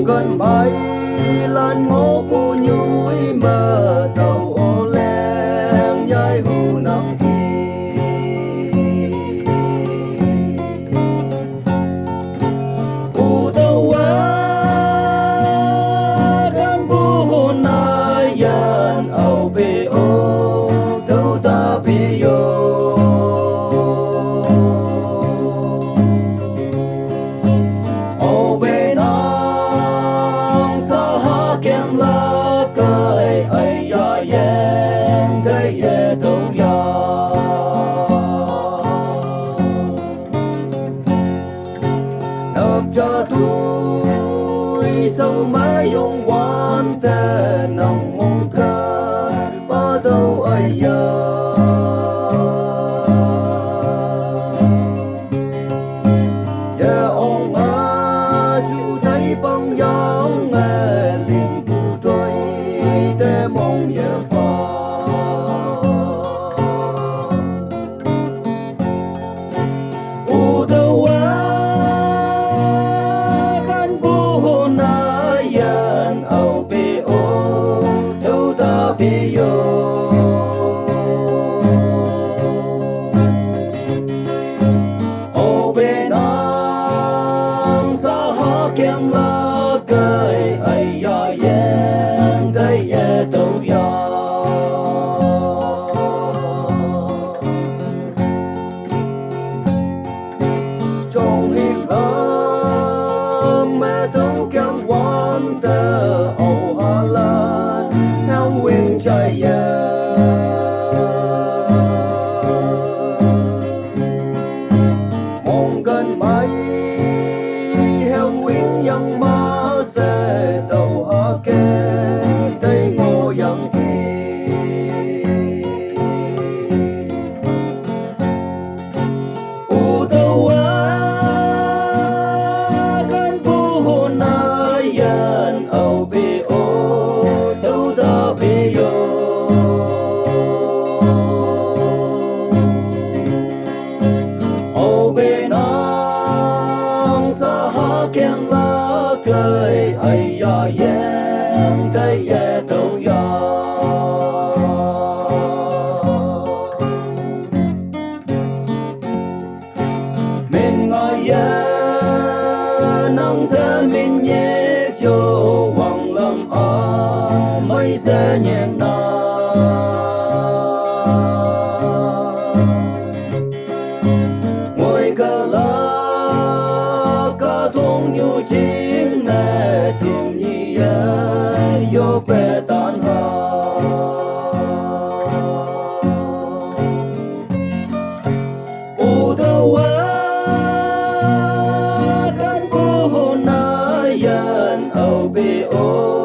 gần bay lan ngô cô nhúi mơ tàu ô len nhai hù nắng u tàu á gần bu hồn ai yan ao bê ô tàu ta bê yo kem la cây ai ya yen cây ye đâu ya nộp cho tôi sâu mãi用完的能梦可把都ai ya yeah ông à chú thấy phong gióng mong ye fa u đâu á kan bu na yan au be o đâu ta be yo o be nang sa ha kem la kai ai ya yen dai ye đâu trong hiệp lâm mẹ đâu kém quan tờ âu hà lan theo nguyên trái mong gần bay theo nguyên yang ma sẽ tàu hà kê tay ngô yang u tàu á au be o đâu ta be yo au be nang sa ha kem la cây ai ya yen cây ye đâu ya mình ngồi ya nang thế mình nhé cho hoàng lâm ở mấy xe nhẹ na ngồi cả lá cả thùng nhu chín nè tìm nhỉ yo bé tan ha u đâu á kan bu na yan au be o